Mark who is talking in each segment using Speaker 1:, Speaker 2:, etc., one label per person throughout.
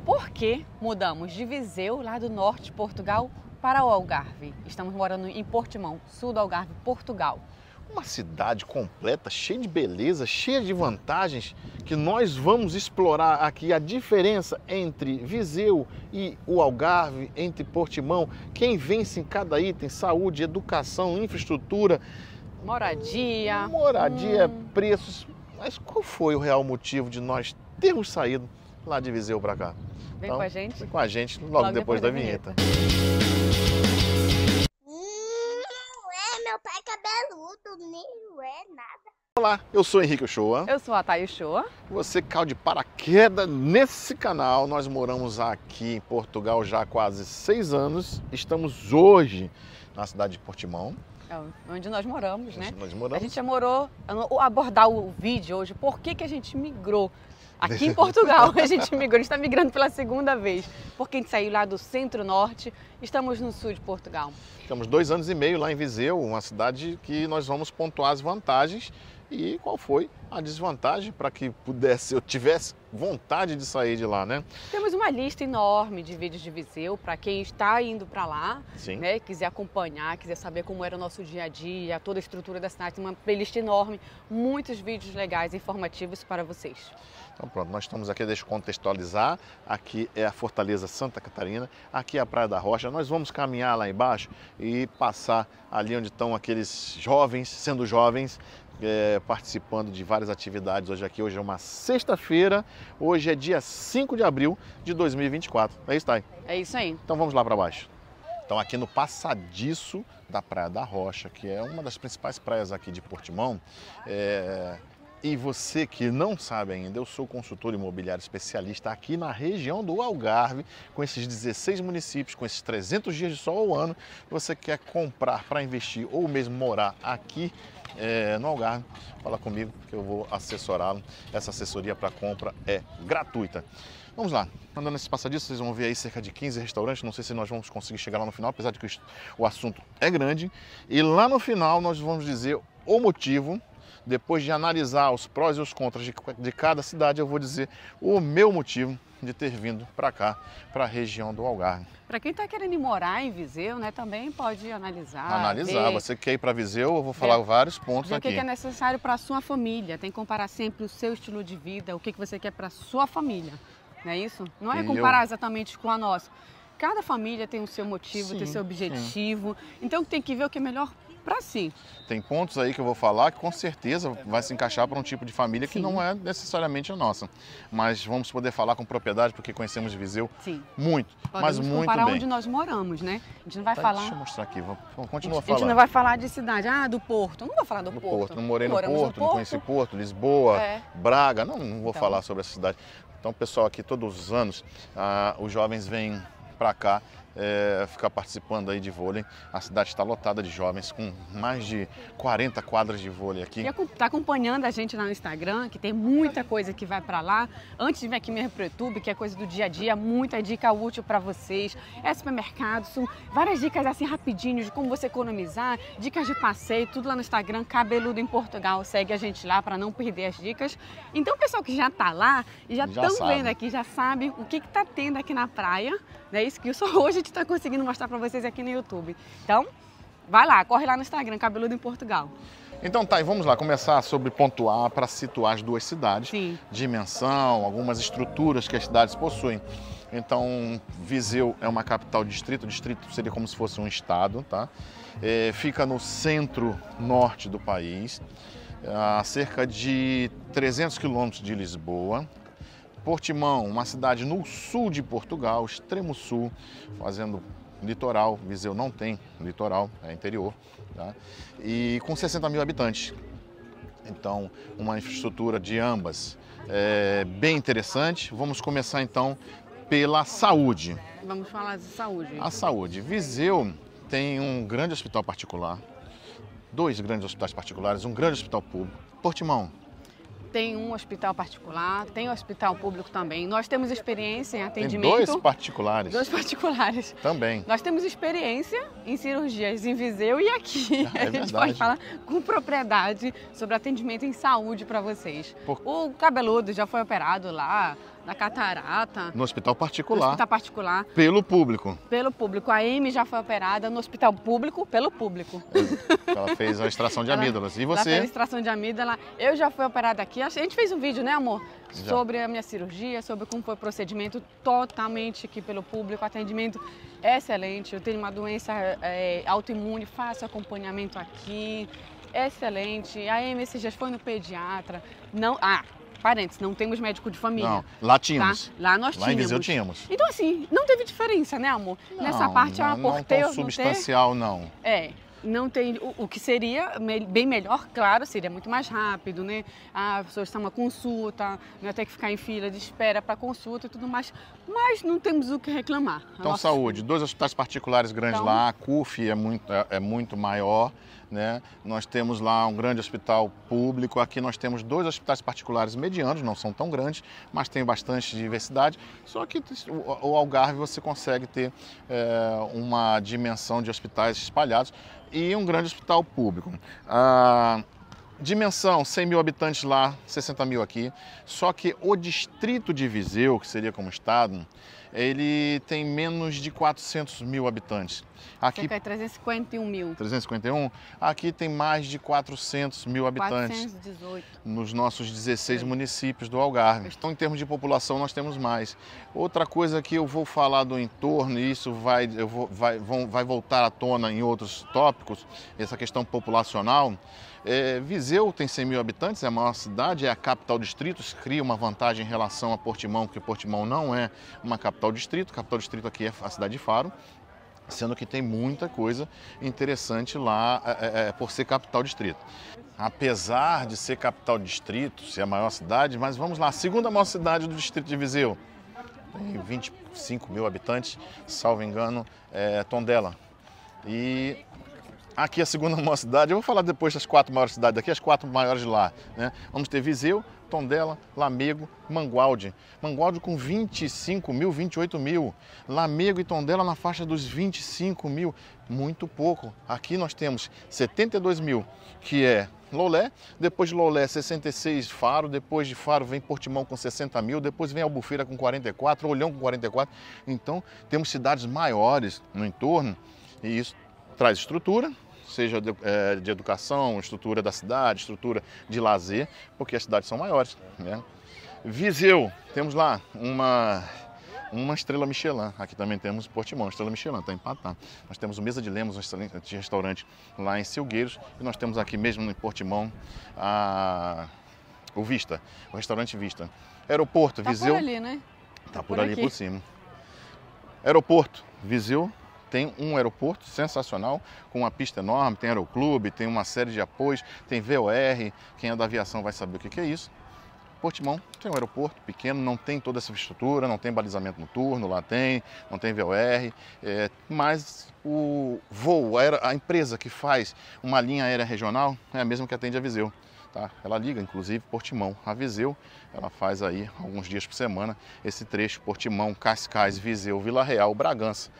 Speaker 1: Por que mudamos de Viseu, lá do norte de Portugal, para o Algarve? Estamos morando em Portimão, sul do Algarve, Portugal.
Speaker 2: Uma cidade completa, cheia de beleza, cheia de vantagens, que nós vamos explorar aqui a diferença entre Viseu e o Algarve, entre Portimão, quem vence em cada item, saúde, educação, infraestrutura,
Speaker 1: Moradia,
Speaker 2: preços. Mas qual foi o real motivo de nós termos saído lá de Viseu para cá?
Speaker 1: Vem com a gente?
Speaker 2: Vem com a gente logo depois da vinheta.
Speaker 3: Meu pai é cabeludo, nem é nada.
Speaker 2: Olá, eu sou Henrique Ochoa.
Speaker 1: Eu sou a Thay Ochoa.
Speaker 2: Você caiu de paraquedas nesse canal. Nós moramos aqui em Portugal já há quase 6 anos. Estamos hoje na cidade de Portimão.
Speaker 1: É onde nós moramos, né?
Speaker 2: Nós moramos.
Speaker 1: A gente já morou, abordar o vídeo hoje, por que a gente migrou? Aqui em Portugal a gente migrou, a gente está migrando pela segunda vez, porque a gente saiu lá do centro-norte, estamos no sul de Portugal.
Speaker 2: Ficamos 2 anos e meio lá em Viseu, uma cidade que nós vamos pontuar as vantagens e qual foi a desvantagem para que eu tivesse vontade de sair de lá, né?
Speaker 1: Temos uma lista enorme de vídeos de Viseu para quem está indo para lá,
Speaker 2: Sim.
Speaker 1: né? Quiser acompanhar, quiser saber como era o nosso dia a dia, toda a estrutura da cidade, uma playlist enorme, muitos vídeos legais e informativos para vocês.
Speaker 2: Então pronto, nós estamos aqui, deixa eu contextualizar, aqui é a Fortaleza Santa Catarina, aqui é a Praia da Rocha, nós vamos caminhar lá embaixo e passar ali onde estão aqueles jovens, sendo jovens, participando de várias atividades hoje é uma sexta-feira, hoje é dia 5 de abril de 2024, é isso, Thay?
Speaker 1: É isso aí.
Speaker 2: Então vamos lá para baixo. Então aqui no passadiço da Praia da Rocha, que é uma das principais praias aqui de Portimão, e você que não sabe ainda, eu sou consultor imobiliário especialista aqui na região do Algarve, com esses 16 municípios, com esses 300 dias de sol ao ano. Você quer comprar para investir ou mesmo morar aqui no Algarve, fala comigo que eu vou assessorá-lo. Essa assessoria para compra é gratuita. Vamos lá, andando nesse passadiço, vocês vão ver aí cerca de 15 restaurantes, não sei se nós vamos conseguir chegar lá no final, apesar de que o assunto é grande. E lá no final nós vamos dizer o motivo. Depois de analisar os prós e os contras de cada cidade, eu vou dizer o meu motivo de ter vindo para cá, para a região do Algarve.
Speaker 1: Para quem está querendo ir morar em Viseu, né, também pode analisar.
Speaker 2: Analisar, você quer ir para Viseu, eu vou falar vários pontos aqui.
Speaker 1: O que é necessário para a sua família, tem que comparar sempre o seu estilo de vida, o que você quer para a sua família, não é isso? Não é comparar exatamente com a nossa. Cada família tem o seu motivo, tem o seu objetivo, então tem que ver o que é melhor para si.
Speaker 2: Tem pontos aí que eu vou falar que com certeza vai se encaixar para um tipo de família que não é necessariamente a nossa. Mas vamos poder falar com propriedade porque conhecemos Viseu muito, mas muito bem.
Speaker 1: Comparar onde nós moramos, né? A gente não vai falar...
Speaker 2: Deixa eu mostrar aqui, vamos continuar falando.
Speaker 1: A gente não vai falar de cidade, do Porto. Eu não vou falar do Porto.
Speaker 2: Não morei no Porto, não conheci Porto, Lisboa, Braga, não vou falar sobre essa cidade. Então, pessoal, aqui todos os anos os jovens vêm para cá ficar participando aí de vôlei. A cidade está lotada de jovens, com mais de 40 quadras de vôlei aqui.
Speaker 1: E está acompanhando a gente lá no Instagram, que tem muita coisa que vai para lá. Antes de vir aqui mesmo para o YouTube, que é coisa do dia a dia, muita dica útil para vocês. É supermercado, são várias dicas assim rapidinho de como você economizar, dicas de passeio, tudo lá no Instagram, Cabeludo em Portugal. Segue a gente lá para não perder as dicas. Então o pessoal que já está lá e já estão vendo aqui, já sabe o que está tendo aqui na praia. É isso que só hoje a gente está conseguindo mostrar para vocês aqui no YouTube. Então, vai lá, corre lá no Instagram, Cabeludo em Portugal.
Speaker 2: Então, Thay, vamos lá começar sobre pontuar para situar as duas cidades.
Speaker 1: Sim.
Speaker 2: Dimensão, algumas estruturas que as cidades possuem. Então, Viseu é uma capital distrito, o distrito seria como se fosse um estado, tá? Fica no centro-norte do país, a cerca de 300 quilômetros de Lisboa. Portimão, uma cidade no sul de Portugal, extremo sul, fazendo litoral. Viseu não tem litoral, é interior, tá? E com 60 mil habitantes. Então, uma infraestrutura de ambas bem interessante. Vamos começar então pela saúde.
Speaker 1: Vamos falar de saúde.
Speaker 2: A saúde. Viseu tem um grande hospital particular, 2 grandes hospitais particulares, um grande hospital público. Portimão
Speaker 1: tem um hospital particular, tem um hospital público também. Nós temos experiência em atendimento.
Speaker 2: Tem 2 particulares.
Speaker 1: 2 particulares.
Speaker 2: Também.
Speaker 1: Nós temos experiência em cirurgias em Viseu e aqui. A gente pode falar com propriedade sobre atendimento em saúde para vocês. O Cabeludo já foi operado lá da catarata.
Speaker 2: No hospital
Speaker 1: No
Speaker 2: particular,
Speaker 1: hospital particular,
Speaker 2: pelo público.
Speaker 1: pelo público. A Amy já foi operada no hospital público, pelo público.
Speaker 2: Ela fez a extração de amígdalas. E
Speaker 1: Ela fez a
Speaker 2: você?
Speaker 1: extração de amígdala. Eu já fui operada aqui. A gente fez um vídeo, né, amor?
Speaker 2: Já.
Speaker 1: Sobre a minha cirurgia, sobre como foi o procedimento, totalmente aqui pelo público. Atendimento excelente. Eu tenho uma doença autoimune, faço acompanhamento aqui. Excelente. A Amy esses dias foi no pediatra. Não, parênteses, não temos médico de família.
Speaker 2: Não, lá tínhamos.
Speaker 1: Tá? Lá nós
Speaker 2: Lá em
Speaker 1: tínhamos.
Speaker 2: Viseu tínhamos.
Speaker 1: Então, assim, não teve diferença, né, amor? Nessa parte é uma
Speaker 2: não
Speaker 1: porteira.
Speaker 2: tão substancial, não.
Speaker 1: Não tem. O que seria bem melhor, claro, seria muito mais rápido, né? A pessoa está uma consulta, não ia ter que ficar em fila de espera para consulta e tudo mais. Mas não temos o que reclamar.
Speaker 2: Então,
Speaker 1: Nossa,
Speaker 2: saúde, 2 hospitais particulares grandes
Speaker 1: Então-
Speaker 2: lá, a CUF é muito maior, né? Nós temos lá um grande hospital público, aqui nós temos 2 hospitais particulares medianos, não são tão grandes, mas tem bastante diversidade. Só que o Algarve você consegue ter uma dimensão de hospitais espalhados e um grande hospital público. Dimensão, 100 mil habitantes lá, 60 mil aqui. Só que o distrito de Viseu, que seria como estado, ele tem menos de 400 mil habitantes. Aqui,
Speaker 1: cerca de 351 mil.
Speaker 2: 351, aqui tem mais de 400 mil habitantes
Speaker 1: 418.
Speaker 2: nos nossos 16 municípios do Algarve. Então, em termos de população, nós temos mais. Outra coisa que eu vou falar do entorno, e isso vai voltar à tona em outros tópicos, essa questão populacional. Viseu tem 100 mil habitantes, é a maior cidade, é a capital distrito, isso cria uma vantagem em relação a Portimão, porque Portimão não é uma capital distrito, a capital distrito aqui é a cidade de Faro, sendo que tem muita coisa interessante lá por ser capital distrito. Apesar de ser capital distrito, ser a maior cidade, mas vamos lá, a segunda maior cidade do distrito de Viseu, tem 25 mil habitantes, salvo engano, Tondela. E aqui a segunda maior cidade, eu vou falar depois das 4 maiores cidades daqui, as 4 maiores de lá, né? Vamos ter Viseu, Tondela, Lamego, Mangualde. Mangualde com 25 mil, 28 mil. Lamego e Tondela na faixa dos 25 mil. Muito pouco. Aqui nós temos 72 mil, que é Lolé. Depois de Lolé, 66 Faro. Depois de Faro vem Portimão com 60 mil. Depois vem Albufeira com 44, Olhão com 44. Então, temos cidades maiores no entorno e isso traz estrutura, seja de educação, estrutura da cidade, estrutura de lazer, porque as cidades são maiores, né? Viseu, temos lá uma estrela Michelin, aqui também temos Portimão, estrela Michelin, está empatado. Nós temos o Mesa de Lemos, um excelente restaurante lá em Silgueiros, e nós temos aqui mesmo em Portimão o Vista, o restaurante Vista. Aeroporto, Viseu.
Speaker 1: Por ali, né?
Speaker 2: Tá por ali por cima. Aeroporto, Viseu. Tem um aeroporto sensacional, com uma pista enorme, tem aeroclube, tem uma série de apoios, tem VOR, quem é da aviação vai saber o que é isso. Portimão tem um aeroporto pequeno, não tem toda essa estrutura, não tem balizamento noturno, lá tem, não tem VOR, mas o voo, a empresa que faz uma linha aérea regional é a mesma que atende a Viseu. Tá? Ela liga, inclusive, Portimão a Viseu, ela faz aí alguns dias por semana esse trecho Portimão, Cascais, Viseu, Vila Real, Bragança,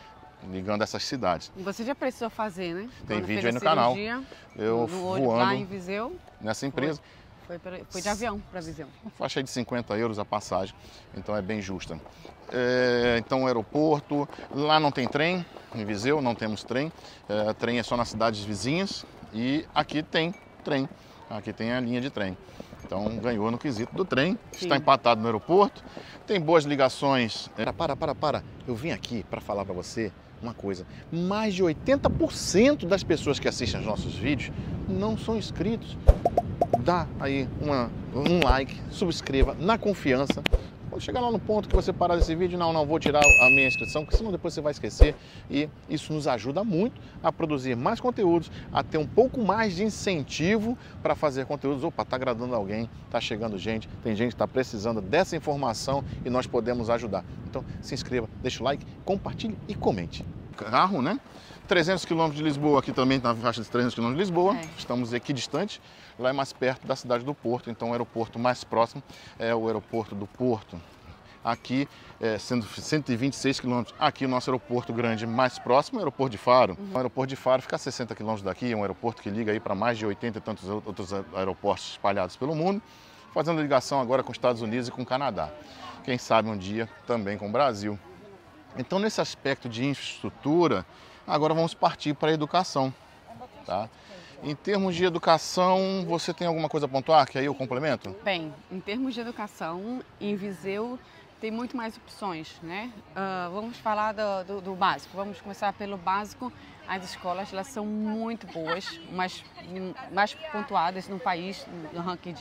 Speaker 2: ligando essas cidades.
Speaker 1: Você já precisou fazer, né?
Speaker 2: Tem
Speaker 1: Quando
Speaker 2: vídeo
Speaker 1: fez
Speaker 2: aí
Speaker 1: a
Speaker 2: no canal.
Speaker 1: cirurgia,
Speaker 2: Eu
Speaker 1: no olho, lá em
Speaker 2: voando
Speaker 1: Viseu.
Speaker 2: nessa empresa.
Speaker 1: Foi de avião para Viseu.
Speaker 2: Uma faixa aí de 50 euros a passagem, então é bem justa. Então, aeroporto, lá não tem trem, em Viseu não temos trem, trem é só nas cidades vizinhas e aqui tem trem, aqui tem a linha de trem. Então, ganhou no quesito do trem,
Speaker 1: Sim.
Speaker 2: Está empatado no aeroporto, tem boas ligações. Para, eu vim aqui para falar para você uma coisa, mais de 80% das pessoas que assistem aos nossos vídeos não são inscritos. Dá aí um like, subscreva na confiança. Quando chegar lá no ponto que você parar desse vídeo, não vou tirar a minha inscrição, porque senão depois você vai esquecer. E isso nos ajuda muito a produzir mais conteúdos, a ter um pouco mais de incentivo para fazer conteúdos. Opa, está agradando alguém, está chegando gente, tem gente que está precisando dessa informação e nós podemos ajudar. Então se inscreva, deixa o like, compartilhe e comente. Carro, né? 300 km de Lisboa, aqui também na faixa de 300 km de Lisboa, estamos aqui distante, lá é mais perto da cidade do Porto, então o aeroporto mais próximo é o aeroporto do Porto. Aqui, sendo 126 km, aqui o nosso aeroporto grande mais próximo é o aeroporto de Faro. O aeroporto de Faro fica a 60 km daqui, é um aeroporto que liga aí para mais de 80 e tantos outros aeroportos espalhados pelo mundo. fazendo ligação agora com os Estados Unidos e com o Canadá. Quem sabe um dia também com o Brasil. Então, nesse aspecto de infraestrutura, agora vamos partir para a educação. Tá? Em termos de educação, você tem alguma coisa a pontuar, que aí eu complemento?
Speaker 1: Bem, em termos de educação, em Viseu tem muito mais opções, né? Vamos falar do básico, vamos começar pelo básico. As escolas, elas são muito boas, mais pontuadas no país, no ranking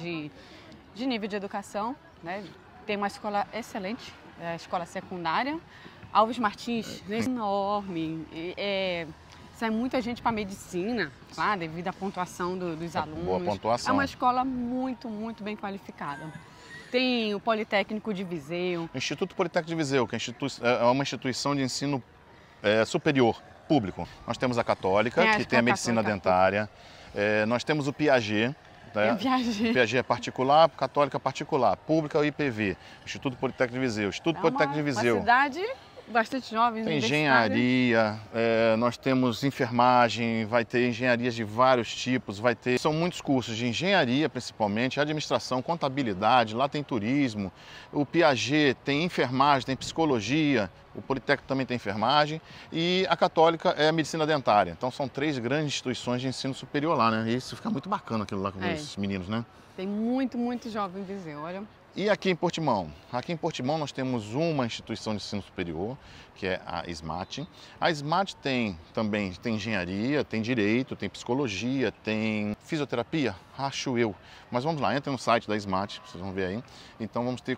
Speaker 1: de nível de educação, né? Tem uma escola excelente, a escola secundária. Alves Martins, enorme, sai muita gente para medicina, lá, devido à pontuação dos alunos.
Speaker 2: Boa pontuação.
Speaker 1: É uma escola muito, muito bem qualificada. Tem o Politécnico de Viseu.
Speaker 2: O Instituto Politécnico de Viseu, que é uma instituição de ensino superior, público. Nós temos a Católica, que tem a medicina dentária. Nós temos o Piaget. Né? Piaget é particular, Católica particular. Pública é o IPV, Instituto Politécnico de Viseu. Instituto Politécnico de Viseu.
Speaker 1: Uma cidade bastante jovem.
Speaker 2: Tem engenharia, nós temos enfermagem, vai ter engenharias de vários tipos, são muitos cursos de engenharia principalmente, administração, contabilidade, lá tem turismo, o Piaget tem enfermagem, tem psicologia, o Politécnico também tem enfermagem e a Católica é a medicina dentária. Então são 3 grandes instituições de ensino superior lá, né? E isso fica muito bacana aquilo lá com os meninos, né?
Speaker 1: Tem muito, muito jovem em Viseu, olha.
Speaker 2: E aqui em Portimão? Aqui em Portimão nós temos uma instituição de ensino superior, que é a SMAT. A SMAT tem engenharia, tem direito, tem psicologia, tem fisioterapia, acho eu. Mas vamos lá, entra no site da SMAT, vocês vão ver aí. Então vamos ter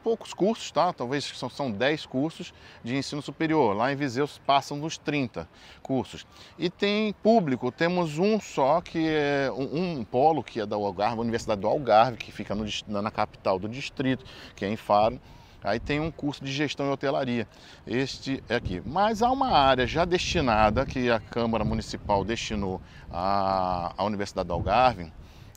Speaker 2: poucos cursos, tá? Talvez são 10 cursos de ensino superior. Lá em Viseu passam dos 30 cursos. E tem público, temos um só, que é um polo, que é da Algarve, a Universidade do Algarve, que fica na capital do distrito, que é em Faro. Aí tem um curso de gestão e hotelaria. Este é aqui. Mas há uma área já destinada, que a Câmara Municipal destinou à Universidade do Algarve,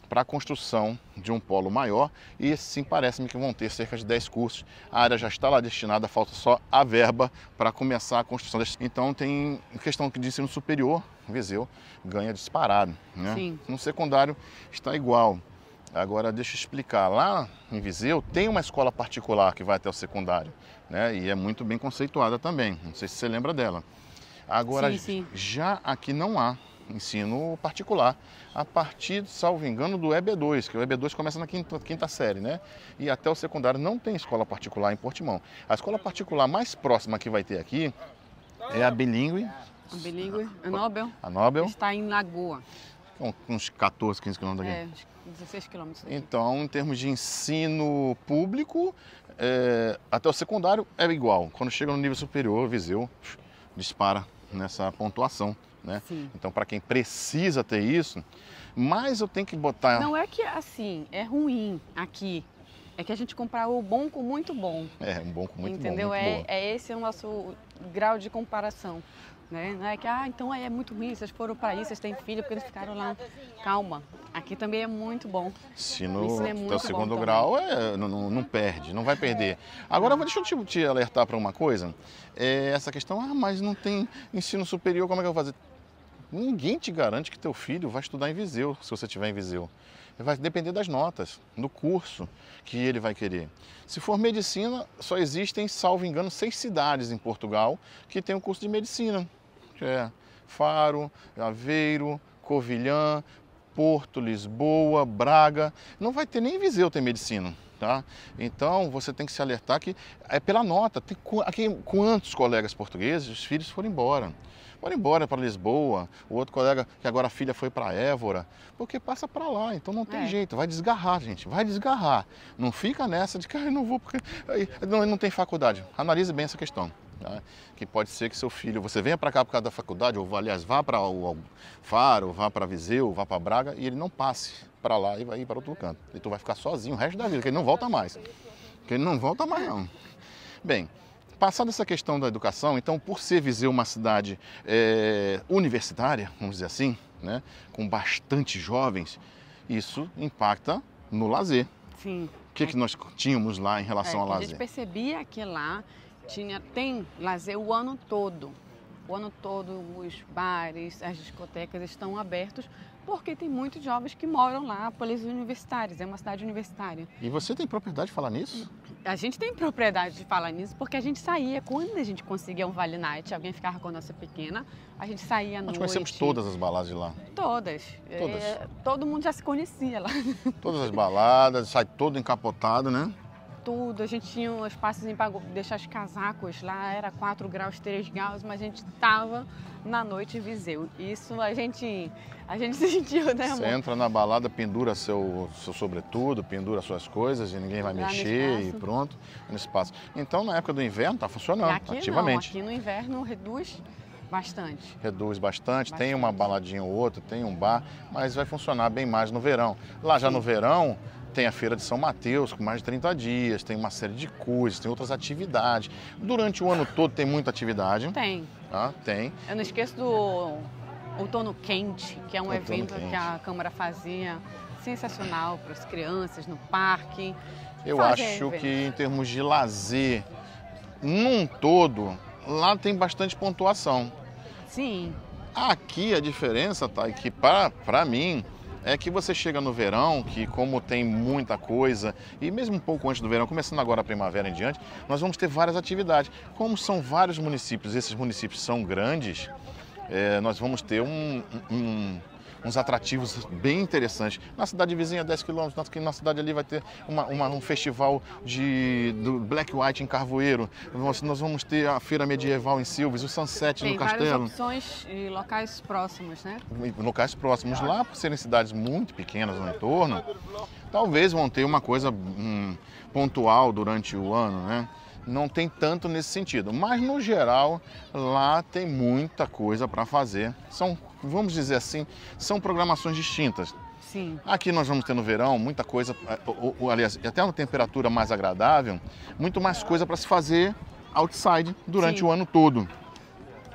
Speaker 2: para a construção de um polo maior, e sim parece-me que vão ter cerca de 10 cursos. A área já está lá destinada, falta só a verba para começar a construção. Então tem questão de ensino superior, Viseu ganha disparado, né?
Speaker 1: Sim.
Speaker 2: No secundário está igual. Agora deixa eu explicar, lá em Viseu tem uma escola particular que vai até o secundário, né? E é muito bem conceituada também, não sei se você lembra dela. Agora,
Speaker 1: sim.
Speaker 2: Já aqui não há ensino particular, a partir, salvo engano, do EB2, que o EB2 começa na quinta série, né? E até o secundário não tem escola particular em Portimão. A escola particular mais próxima que vai ter aqui é a Bilíngue.
Speaker 1: A Bilíngue, a Nobel.
Speaker 2: A Nobel.
Speaker 1: Está em Lagoa.
Speaker 2: Uns 14, 15 quilômetros daqui.
Speaker 1: 16 quilômetros daqui.
Speaker 2: Então, em termos de ensino público, até o secundário é igual. Quando chega no nível superior, Viseu dispara nessa pontuação. Né? Então, para quem precisa ter isso, mas eu tenho que botar...
Speaker 1: Não é que, assim, é ruim aqui. É que a gente compara o bom com muito bom.
Speaker 2: Um bom com muito
Speaker 1: entendeu?
Speaker 2: bom. Entendeu?
Speaker 1: Esse é o nosso grau de comparação. Né? Não é que, então é muito ruim, vocês foram para isso, vocês têm filho, porque eles ficaram lá. Calma, aqui também é muito bom.
Speaker 2: Ensino é muito até o segundo grau não perde, não vai perder. Agora, deixa eu te alertar para uma coisa. Essa questão, mas não tem ensino superior, como é que eu vou fazer? Ninguém te garante que teu filho vai estudar em Viseu, se você estiver em Viseu. Vai depender das notas, do curso que ele vai querer. Se for medicina, só existem, salvo engano, 6 cidades em Portugal que tem o curso de medicina. Que é Faro, Aveiro, Covilhã, Porto, Lisboa, Braga. Não vai ter nem em Viseu tem medicina. Tá? Então, você tem que se alertar que é pela nota. Aqui, quantos colegas portugueses, os filhos foram embora? Foram embora para Lisboa, o outro colega que agora a filha foi para Évora, porque passa para lá, então não tem jeito, vai desgarrar, gente, vai desgarrar. Não fica nessa de que eu não vou porque não tem faculdade. Analise bem essa questão. Tá? Que pode ser que seu filho, você venha para cá por causa da faculdade, ou aliás, vá para o Faro, vá para Viseu, vá para Braga, e ele não passe para lá e vai ir para outro canto. E tu vai ficar sozinho o resto da vida, porque ele não volta mais. Porque ele não volta mais, não. Bem, passada essa questão da educação, então, por ser Viseu uma cidade universitária, vamos dizer assim, né, com bastante jovens, isso impacta no lazer.
Speaker 1: Sim.
Speaker 2: O que nós tínhamos lá em relação ao lazer?
Speaker 1: A gente percebia que lá tem lazer o ano todo. O ano todo os bares, as discotecas estão abertos Porque tem muitos jovens que moram lá, polis universitários, é uma cidade universitária.
Speaker 2: E você tem propriedade de falar nisso?
Speaker 1: A gente tem propriedade de falar nisso porque a gente saía, quando a gente conseguia um Vale Night, alguém ficava com a nossa pequena, a gente saía à
Speaker 2: Nós
Speaker 1: noite.
Speaker 2: conhecemos todas as baladas de lá.
Speaker 1: Todas.
Speaker 2: Todas.
Speaker 1: Todo mundo já se conhecia lá.
Speaker 2: Todas as baladas, sai todo encapotado, né?
Speaker 1: Tudo, a gente tinha um espaço para deixar os casacos lá, era 4 graus, 3 graus, mas a gente tava na noite em Viseu. Isso a gente sentiu, né, amor?
Speaker 2: Você entra na balada, pendura seu sobretudo, pendura suas coisas e ninguém vai
Speaker 1: Lá no
Speaker 2: mexer e
Speaker 1: espaço.
Speaker 2: pronto, no espaço. Então, na época do inverno, tá funcionando
Speaker 1: E aqui
Speaker 2: ativamente.
Speaker 1: não, aqui no inverno reduz bastante.
Speaker 2: Reduz bastante, tem
Speaker 1: Bastante.
Speaker 2: uma baladinha ou outra, tem um bar, mas vai funcionar bem mais no verão. Lá já
Speaker 1: Sim.
Speaker 2: no verão, tem a Feira de São Mateus, com mais de 30 dias, tem uma série de coisas, tem outras atividades. Durante o ano todo tem muita atividade.
Speaker 1: Tem.
Speaker 2: Tá? Tem.
Speaker 1: Eu não esqueço do Outono Quente, que é um
Speaker 2: Outono
Speaker 1: evento
Speaker 2: Quente.
Speaker 1: que a Câmara fazia, sensacional para as crianças no parque.
Speaker 2: Eu
Speaker 1: Fazer
Speaker 2: acho
Speaker 1: evento.
Speaker 2: que em termos de lazer, num todo, lá tem bastante pontuação.
Speaker 1: Sim,
Speaker 2: Aqui a diferença, tá, é que para mim, é que você chega no verão, que como tem muita coisa, e mesmo um pouco antes do verão, começando agora a primavera em diante, nós vamos ter várias atividades. Como são vários municípios, esses municípios são grandes, nós vamos ter uns atrativos bem interessantes. Na cidade vizinha, 10 quilômetros, na cidade ali vai ter um festival do Black White em Carvoeiro. Nós vamos ter a Feira Medieval em Silves, o Sunset
Speaker 1: tem
Speaker 2: no
Speaker 1: várias
Speaker 2: Castelo.
Speaker 1: opções e locais próximos, né?
Speaker 2: Em locais próximos lá, por serem cidades muito pequenas no entorno, talvez vão ter uma coisa pontual durante o ano, né? Não tem tanto nesse sentido, mas no geral lá tem muita coisa para fazer. São, vamos dizer assim, são programações distintas.
Speaker 1: Sim.
Speaker 2: Aqui nós vamos ter no verão muita coisa, aliás, até uma temperatura mais agradável, muito mais coisa para se fazer outside durante
Speaker 1: Sim.
Speaker 2: o ano todo,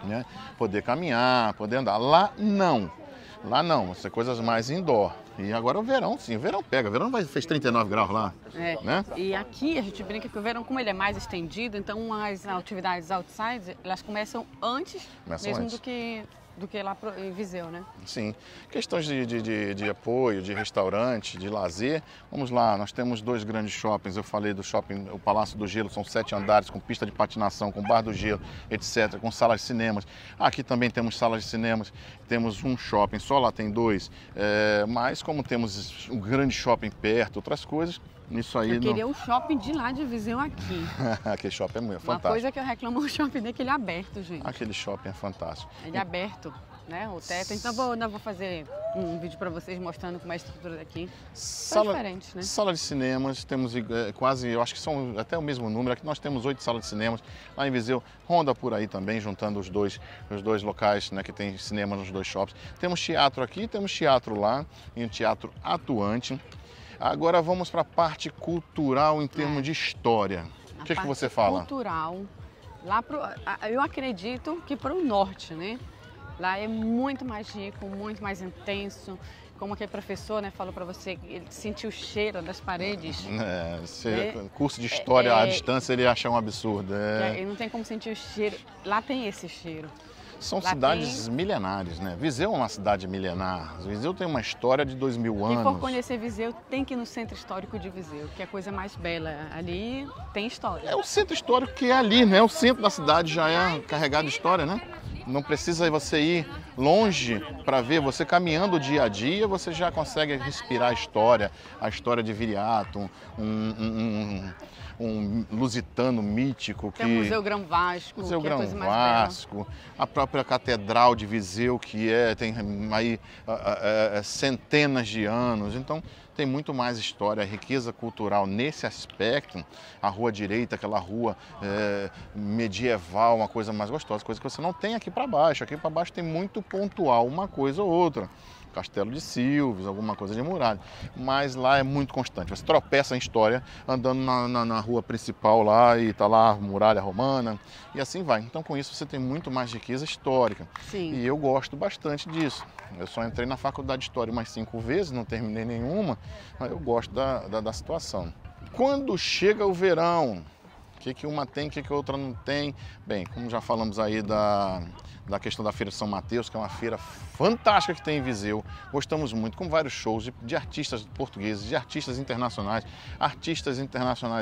Speaker 2: né? Poder caminhar, poder andar. Lá não, vão ser coisas mais indoor. E agora o verão, sim, o verão pega, o verão fez 39 graus lá, né?
Speaker 1: E aqui a gente brinca que o verão, como ele é mais estendido, então as atividades outside, elas começam antes mesmo
Speaker 2: antes.
Speaker 1: do que lá em Viseu, né?
Speaker 2: Sim. Questões de apoio, de restaurante, de lazer. Vamos lá, nós temos 2 grandes shoppings. Eu falei do shopping, o Palácio do Gelo, são 7 andares, com pista de patinação, com bar do gelo, etc., com salas de cinemas. Aqui também temos salas de cinemas, temos um shopping, só lá tem 2. Mas como temos um grande shopping perto, outras coisas, isso aí...
Speaker 1: Eu queria o shopping de lá de Viseu aqui.
Speaker 2: Aquele shopping é
Speaker 1: Uma
Speaker 2: fantástico.
Speaker 1: coisa que eu reclamo do shopping é que ele é aberto, gente.
Speaker 2: Aquele shopping é fantástico.
Speaker 1: Ele é aberto, né? O teto. Então eu vou fazer um vídeo para vocês mostrando como é a estrutura daqui. São diferentes, né?
Speaker 2: Sala de cinemas, temos quase, eu acho que são até o mesmo número. Aqui nós temos 8 salas de cinemas. Lá em Viseu, ronda por aí também, juntando os dois locais, né, que tem cinema nos 2 shoppings. Temos teatro aqui, temos teatro lá, e um teatro atuante. Agora vamos para a parte cultural em termos de história. O que você fala?
Speaker 1: Cultural. Lá eu acredito que para o norte, né? Lá é muito mais rico, muito mais intenso. Como aquele professor, né, falou para você, ele sentiu o cheiro das paredes.
Speaker 2: Curso de história à distância ele acha um absurdo.
Speaker 1: Ele não tem como sentir o cheiro. Lá tem esse cheiro.
Speaker 2: São
Speaker 1: Lá
Speaker 2: cidades milenares, né? Viseu é uma cidade milenar. Viseu tem uma história de 2000 anos.
Speaker 1: Quem for conhecer Viseu tem que ir no Centro Histórico de Viseu, que é a coisa mais bela. Ali tem história.
Speaker 2: É o centro histórico que é ali, né? O centro da cidade já é carregado de história, né? Não precisa você ir longe para ver. Você caminhando dia a dia, você já consegue respirar a história de Viriato, um lusitano mítico.
Speaker 1: Tem o Museu Grão Vasco,
Speaker 2: Museu
Speaker 1: que é a
Speaker 2: Grão
Speaker 1: coisa mais bela.
Speaker 2: Vasco, a própria Catedral de Viseu, que tem aí centenas de anos. Então, tem muito mais história, riqueza cultural nesse aspecto. A Rua Direita, aquela rua medieval, uma coisa mais gostosa, coisa que você não tem aqui para baixo. Aqui para baixo tem muito pontual, uma coisa ou outra. Castelo de Silves, alguma coisa de muralha. Mas lá é muito constante. Você tropeça em história andando na rua principal lá e tá lá a muralha romana e assim vai. Então com isso você tem muito mais riqueza histórica.
Speaker 1: Sim.
Speaker 2: E eu gosto bastante disso. Eu só entrei na faculdade de História umas 5 vezes, não terminei nenhuma, mas eu gosto da situação. Quando chega o verão, que uma tem, o que a outra não tem? Bem, como já falamos aí da questão da Feira de São Mateus, que é uma feira fantástica que tem em Viseu. Gostamos muito, com vários shows de artistas portugueses, de artistas internacionais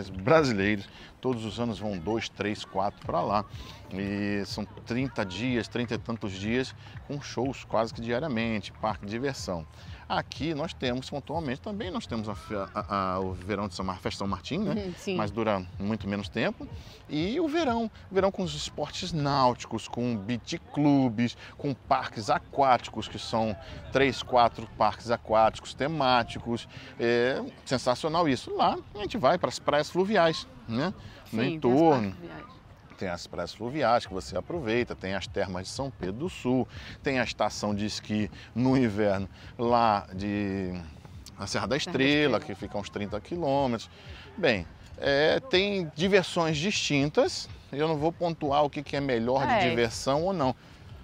Speaker 2: brasileiros. Todos os anos vão 2, 3, 4 para lá. E são 30 dias, 30 e tantos dias, com shows quase que diariamente, parque de diversão. Aqui nós temos, pontualmente, também nós temos o verão de Festa São Martim, né?
Speaker 1: Sim.
Speaker 2: Mas dura muito menos tempo. E o verão com os esportes náuticos, com beach clubes, com parques aquáticos, que são 3, 4 parques aquáticos temáticos. É sensacional isso. Lá a gente vai para as praias fluviais, né? No entorno. Tem as praias fluviais que você aproveita, tem as termas de São Pedro do Sul, tem a estação de esqui no inverno lá na Serra da Estrela, que fica a uns 30 quilômetros. Bem, tem diversões distintas, eu não vou pontuar o que é melhor de diversão ou não.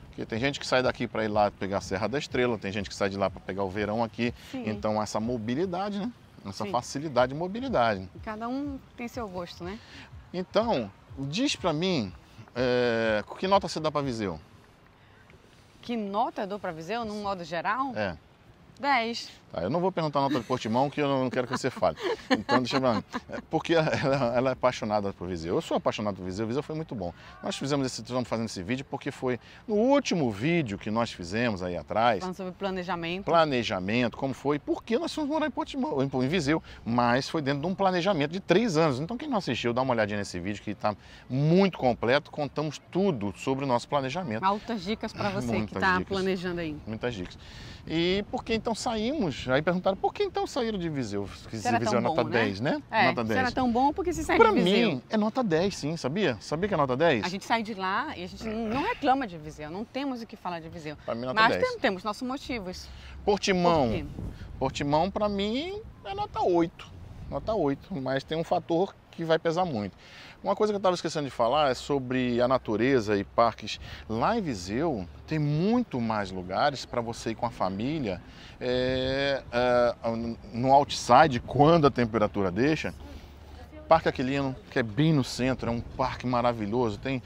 Speaker 2: Porque tem gente que sai daqui para ir lá pegar a Serra da Estrela, tem gente que sai de lá para pegar o verão aqui. Sim. Então essa mobilidade, né? Essa facilidade de mobilidade.
Speaker 1: Cada um tem seu gosto, né?
Speaker 2: Então, diz pra mim, que nota você dá pra Viseu?
Speaker 1: Que nota eu dou pra Viseu, num modo geral? 10.
Speaker 2: Tá, eu não vou perguntar a nota de Portimão, que eu não quero que você fale. Então, deixa eu ver. Porque ela é apaixonada por Viseu. Eu sou apaixonado por Viseu, Viseu foi muito bom. Nós estamos fazendo esse vídeo porque foi no último vídeo que nós fizemos aí atrás.
Speaker 1: Falando sobre planejamento.
Speaker 2: Planejamento, como foi, porque nós fomos morar em Portimão, em Viseu, mas foi dentro de um planejamento de 3 anos. Então, quem não assistiu, dá uma olhadinha nesse vídeo que está muito completo, contamos tudo sobre o nosso planejamento.
Speaker 1: Altas dicas para você que está planejando aí.
Speaker 2: Muitas dicas. E por que então saímos? Aí perguntaram, por que então saíram de Viseu?
Speaker 1: Viseu é nota
Speaker 2: 10, né?
Speaker 1: Nota 10. Se era tão bom, por que você saiu de Viseu?
Speaker 2: Para mim, é nota 10, sim, sabia? Sabia que é nota 10?
Speaker 1: A gente sai de lá e a gente não reclama de Viseu, não temos o que falar de Viseu.
Speaker 2: Para mim, nota 10.
Speaker 1: Mas temos nossos motivos.
Speaker 2: Portimão. Portimão, para mim, é nota 8. Nota 8, mas tem um fator que vai pesar muito. Uma coisa que eu estava esquecendo de falar é sobre a natureza e parques. Lá em Viseu tem muito mais lugares para você ir com a família no outside, quando a temperatura deixa. Parque Aquilino, que é bem no centro, é um parque maravilhoso, tem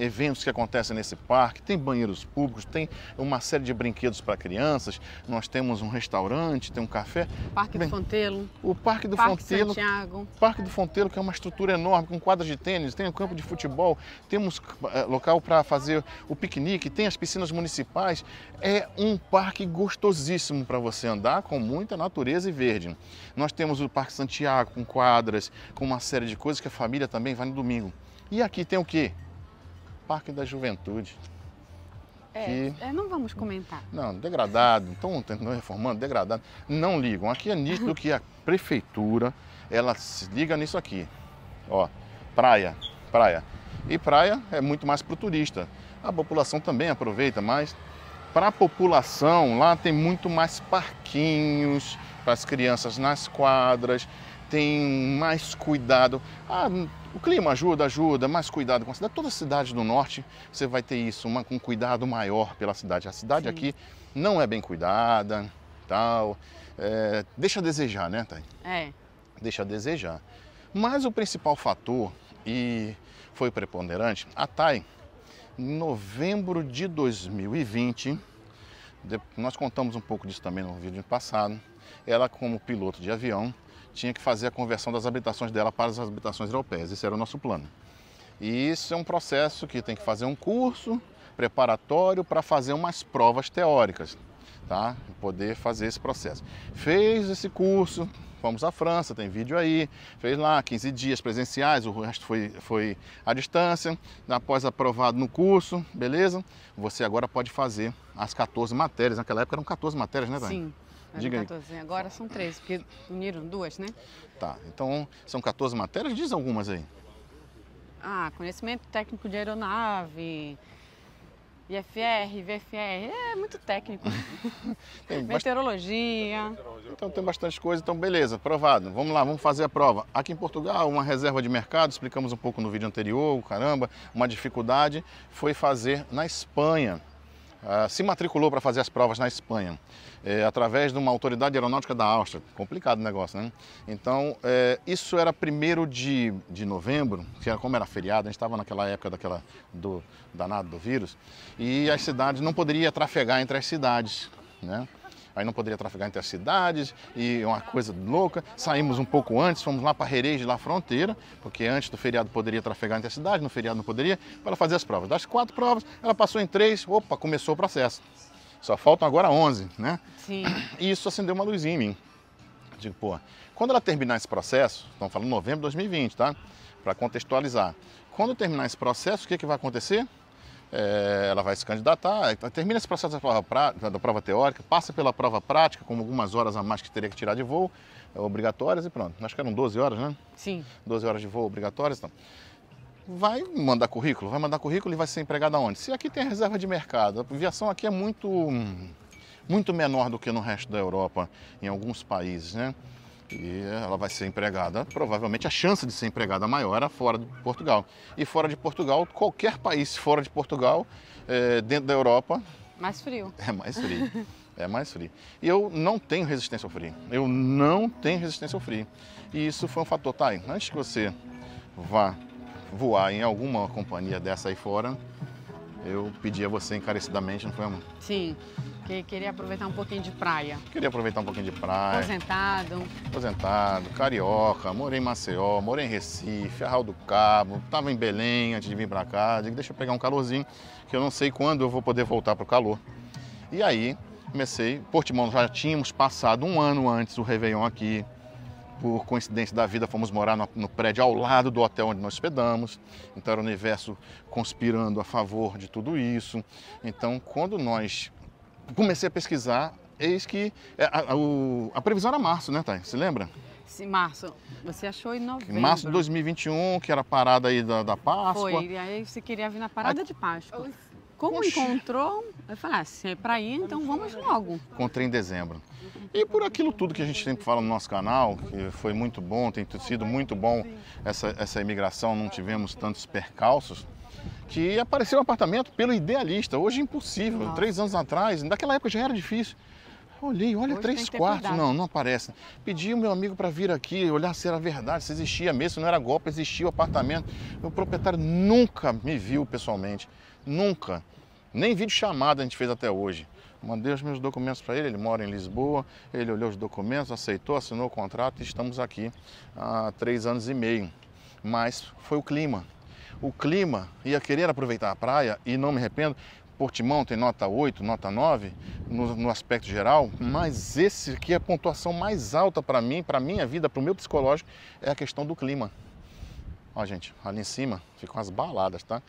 Speaker 2: eventos que acontecem nesse parque, tem banheiros públicos, tem uma série de brinquedos para crianças, nós temos um restaurante, tem um café.
Speaker 1: Parque do Fontelo.
Speaker 2: O Parque do Fontelo. Parque do Fontelo, que é uma estrutura enorme, com quadras de tênis, tem um campo de futebol, temos local para fazer o piquenique, tem as piscinas municipais. É um parque gostosíssimo para você andar, com muita natureza e verde. Nós temos o Parque Santiago, com quadras, com uma série de coisas que a família também vai no domingo. E aqui tem o quê? Parque da Juventude.
Speaker 1: Não vamos comentar.
Speaker 2: Não, degradado, estão tentando reformando, degradado. Não ligam. Aqui é nítido que a prefeitura, ela se liga nisso aqui. Ó, praia. E praia é muito mais para o turista. A população também aproveita, mas para a população lá tem muito mais parquinhos para as crianças nas quadras. Tem mais cuidado. O clima ajuda, mais cuidado com a cidade. Toda a cidade do norte você vai ter isso, com cuidado maior pela cidade. A cidade aqui não é bem cuidada, tal. Deixa a desejar, né, Thay? Deixa a desejar. Mas o principal fator, e foi preponderante, a Thay, em novembro de 2020, nós contamos um pouco disso também no vídeo passado, ela como piloto de avião, tinha que fazer a conversão das habitações dela para as habitações europeias. Esse era o nosso plano. E isso é um processo que tem que fazer um curso preparatório para fazer umas provas teóricas, tá? Poder fazer esse processo. Fez esse curso, fomos à França, tem vídeo aí, fez lá 15 dias presenciais, o resto foi à distância. Após aprovado no curso, beleza? Você agora pode fazer as 14 matérias. Naquela época eram 14 matérias, né, Thay?
Speaker 1: Sim. Diga 14. Agora são 13, porque uniram 2, né?
Speaker 2: Tá, então são 14 matérias, diz algumas aí.
Speaker 1: Conhecimento técnico de aeronave, IFR, VFR, é muito técnico. Meteorologia.
Speaker 2: Então tem bastante coisa, então beleza, aprovado. Vamos lá, vamos fazer a prova. Aqui em Portugal, uma reserva de mercado, explicamos um pouco no vídeo anterior, uma dificuldade foi fazer na Espanha. se matriculou para fazer as provas na Espanha, através de uma autoridade aeronáutica da Áustria. Complicado o negócio, né? Então, isso era 1º de novembro, como era feriado, a gente estava naquela época do danado do vírus, e as cidades não poderiam trafegar entre as cidades, né? Aí não poderia trafegar entre as cidades, e uma coisa louca. Saímos um pouco antes, fomos lá para Jerez, lá fronteira, porque antes do feriado poderia trafegar entre as cidades, no feriado não poderia, para fazer as provas. Das 4 provas, ela passou em 3, opa, começou o processo. Só faltam agora 11, né?
Speaker 1: Sim.
Speaker 2: E isso acendeu uma luzinha em mim. Digo, pô, quando ela terminar esse processo, estamos falando de novembro de 2020, tá? Para contextualizar. Quando terminar esse processo, o que vai acontecer? Ela vai se candidatar, termina esse processo da prova teórica, passa pela prova prática, com algumas horas a mais que teria que tirar de voo, obrigatórias, e pronto. Acho que eram 12 horas, né?
Speaker 1: Sim.
Speaker 2: 12 horas de voo obrigatórias, então. Vai mandar currículo e vai ser empregado aonde? Se aqui tem reserva de mercado, a aviação aqui é muito menor do que no resto da Europa, em alguns países, né? E ela vai ser empregada, provavelmente a chance de ser empregada maior era fora de Portugal. E fora de Portugal, qualquer país fora de Portugal, dentro da Europa...
Speaker 1: Mais frio.
Speaker 2: É mais frio, é mais frio. E eu não tenho resistência ao frio, eu não tenho resistência ao frio. E isso foi um fator, tá aí, antes que você vá voar em alguma companhia dessa aí fora, eu pedi a você encarecidamente, não foi, amor?
Speaker 1: Sim. Queria aproveitar um pouquinho de praia.
Speaker 2: Queria aproveitar um pouquinho de praia. Aposentado, carioca, morei em Maceió, morei em Recife, Arraial do Cabo, estava em Belém antes de vir para cá. Digo, deixa eu pegar um calorzinho, que eu não sei quando eu vou poder voltar para o calor. E aí, comecei, Portimão, já tínhamos passado um ano antes o Réveillon aqui. Por coincidência da vida, fomos morar no prédio ao lado do hotel onde nós hospedamos. Então era o universo conspirando a favor de tudo isso. Então, quando nós comecei a pesquisar, eis que a previsão era março, né, Thay? Você lembra?
Speaker 1: Sim, março. Você achou em novembro.
Speaker 2: Em março de 2021, que era a parada aí da Páscoa.
Speaker 1: Foi, e aí você queria vir na parada de Páscoa. Como encontrou, eu falei, se é pra ir, então vamos logo.
Speaker 2: Encontrei em dezembro. E por aquilo tudo que a gente sempre fala no nosso canal, que foi muito bom, tem sido muito bom essa imigração, não tivemos tantos percalços, que apareceu um apartamento pelo idealista. Hoje é impossível. Nossa. 3 anos atrás, naquela época já era difícil. Olhei, olha, hoje 3 quartos. Não aparece. Pedi o meu amigo para vir aqui, olhar se era verdade, se existia mesmo, se não era golpe, existia o apartamento. O proprietário nunca me viu pessoalmente. Nunca. Nem vídeo chamada a gente fez até hoje. Mandei os meus documentos para ele, ele mora em Lisboa, ele olhou os documentos, aceitou, assinou o contrato e estamos aqui há 3 anos e meio. Mas foi o clima. O clima, ia querer aproveitar a praia e não me arrependo. Portimão tem nota 8, nota 9 no aspecto geral, mas esse aqui é a pontuação mais alta para mim, para a minha vida, para o meu psicológico, é a questão do clima. Ó, gente, ali em cima ficam as baladas, tá?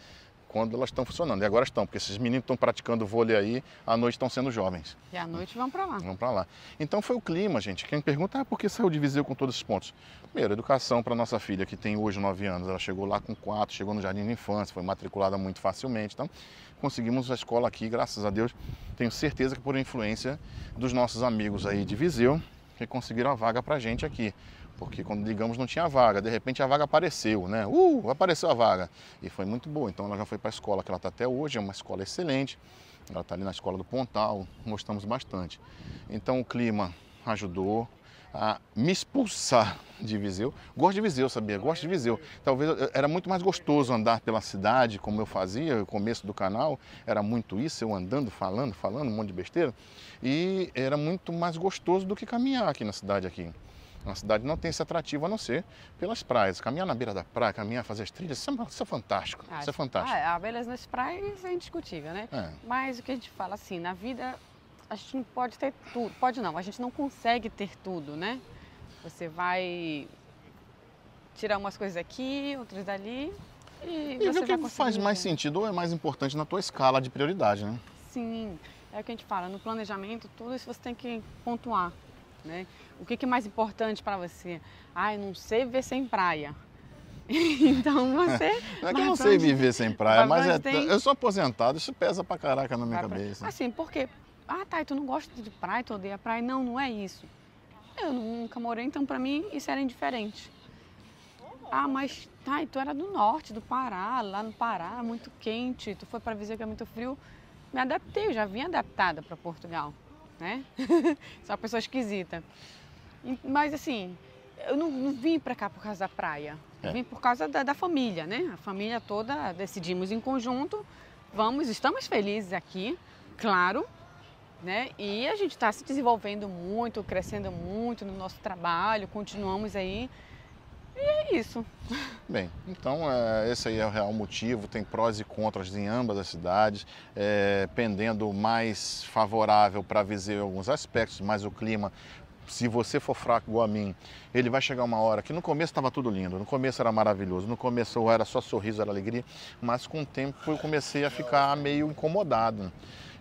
Speaker 2: Quando elas estão funcionando. E agora estão, porque esses meninos estão praticando vôlei aí, à noite estão sendo jovens.
Speaker 1: E à noite vão para lá.
Speaker 2: Vão para lá. Então foi o clima, gente. Quem pergunta, por que saiu de Viseu com todos esses pontos? Primeiro, educação para nossa filha, que tem hoje 9 anos. Ela chegou lá com 4, chegou no jardim de infância, foi matriculada muito facilmente. Então, conseguimos a escola aqui, graças a Deus. Tenho certeza que por influência dos nossos amigos aí de Viseu, que conseguiram a vaga para a gente aqui. Porque quando ligamos não tinha vaga, de repente a vaga apareceu, né? Apareceu a vaga. E foi muito boa, então ela já foi para a escola que ela está até hoje, é uma escola excelente. Ela está ali na escola do Pontal, gostamos bastante. Então o clima ajudou a me expulsar de Viseu. Gosto de Viseu, sabia? Gosto de Viseu. Talvez era muito mais gostoso andar pela cidade, como eu fazia no começo do canal. Era muito isso, eu andando, falando, um monte de besteira. E era muito mais gostoso do que caminhar aqui na cidade aqui. A cidade não tem esse atrativo a não ser pelas praias. Caminhar na beira da praia, caminhar, fazer as trilhas, isso é fantástico. Isso é fantástico.
Speaker 1: A beleza das praias é indiscutível, né? É. Mas o que a gente fala assim, na vida a gente não pode ter tudo. Pode não, a gente não consegue ter tudo, né? Você vai tirar umas coisas aqui, outras dali e você
Speaker 2: vai conseguir. Faz mais sentido ou é mais importante na tua escala de prioridade, né?
Speaker 1: Sim, é o que a gente fala. No planejamento, tudo isso você tem que pontuar. Né? O que é mais importante para você? Eu não sei viver sem praia. Então você...
Speaker 2: Não é que eu não sei viver sem praia, mas eu sou aposentado, isso pesa pra caraca na minha cabeça.
Speaker 1: Assim, porque... tu não gosta de praia, tu odeia praia. Não, não é isso. Eu nunca morei, então para mim isso era indiferente. Mas tu era do norte, do Pará, lá no Pará, muito quente. Tu foi para Viseu que é muito frio. me adaptei, eu já vim adaptada para Portugal, né? Sou uma pessoa esquisita. Mas assim, eu não vim para cá por causa da praia. Eu vim por causa da família, né? A família toda decidimos em conjunto, estamos felizes aqui, claro, né? E a gente está se desenvolvendo muito, crescendo muito no nosso trabalho, continuamos aí. E é isso.
Speaker 2: Bem, então esse aí é o real motivo, tem prós e contras em ambas as cidades, pendendo mais favorável para viver alguns aspectos, mas o clima, se você for fraco igual a mim, ele vai chegar uma hora que no começo estava tudo lindo, no começo era maravilhoso, no começo era só sorriso, era alegria, mas com o tempo eu comecei a ficar meio incomodado.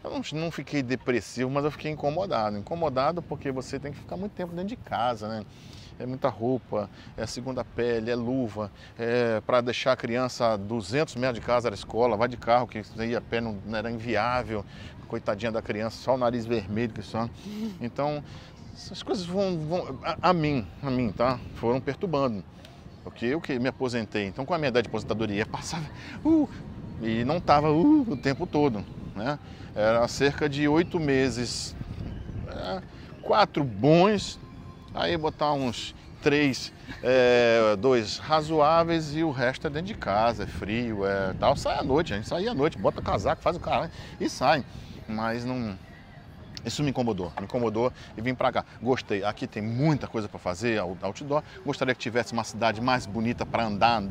Speaker 2: Eu não fiquei depressivo, mas eu fiquei incomodado. Incomodado porque você tem que ficar muito tempo dentro de casa, né? É muita roupa, é segunda pele, é luva, para deixar a criança a 200 metros de casa era escola, vai de carro, que ia a pé não era inviável, coitadinha da criança, só o nariz vermelho que só. Então, essas coisas a mim, tá? Foram perturbando, porque eu que me aposentei, então com a minha idade de aposentadoria passava, e não estava o tempo todo, né? Era cerca de 8 meses, 4 bons, aí botar uns 3, 2 razoáveis e o resto é dentro de casa, é frio, tal. Sai à noite, a gente sai à noite, bota casaco, faz o caralho e sai. Mas não... Isso me incomodou e vim pra cá. Gostei, aqui tem muita coisa para fazer, outdoor. Gostaria que tivesse uma cidade mais bonita para andar,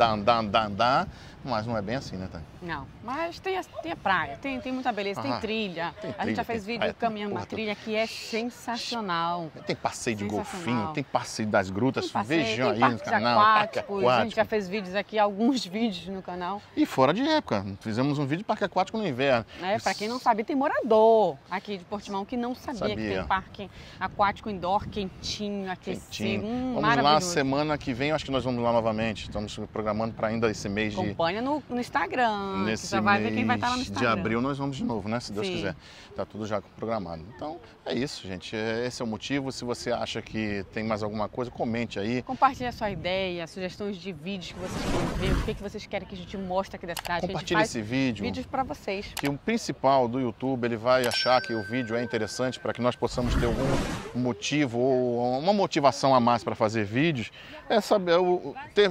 Speaker 2: mas não é bem assim, né, Tânia?
Speaker 1: Não, mas tem a praia, tem muita beleza, tem trilha. A gente já fez vídeo caminhando na trilha que é sensacional.
Speaker 2: Tem passeio de golfinho, tem passeio das grutas, vejam aí no
Speaker 1: parques
Speaker 2: canal, parque aquático.
Speaker 1: A gente já fez vídeos aqui, alguns vídeos no canal.
Speaker 2: E fora de época, fizemos um vídeo de parque aquático no inverno.
Speaker 1: Para quem não sabe, tem morador aqui de Portimão que não sabia que tem um parque aquático indoor quentinho, aquecido,
Speaker 2: Vamos lá semana que vem, acho que nós vamos lá novamente. Estamos programando para ainda esse mês de...
Speaker 1: Acompanha no Instagram,
Speaker 2: nesse
Speaker 1: você já vai ver quem vai estar lá no Instagram.
Speaker 2: De abril nós vamos de novo, né? Se Deus quiser. Tá tudo já programado. Então, é isso, gente. Esse é o motivo. Se você acha que tem mais alguma coisa, comente aí.
Speaker 1: Compartilhe a sua ideia, sugestões de vídeos que vocês querem ver, o que vocês querem que a gente mostre aqui da cidade.
Speaker 2: Compartilhe esse vídeo.
Speaker 1: Vídeos para vocês.
Speaker 2: Que o principal do YouTube, ele vai achar que o vídeo é interessante para que nós possamos ter algum motivo ou uma motivação a mais para fazer vídeos, é saber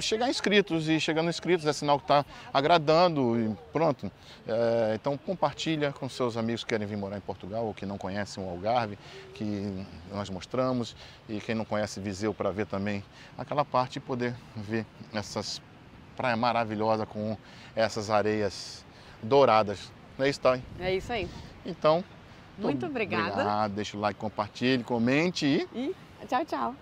Speaker 2: chegar inscritos, e chegando inscritos é sinal que está agradando e pronto. Então compartilha com seus amigos que querem vir morar em Portugal ou que não conhecem o Algarve, que nós mostramos, e quem não conhece Viseu para ver também aquela parte e poder ver essas praias maravilhosas com essas areias douradas. Não é isso, Thay?
Speaker 1: É isso aí.
Speaker 2: Então,
Speaker 1: muito obrigada.
Speaker 2: Deixa o like, compartilhe, comente
Speaker 1: e tchau, tchau.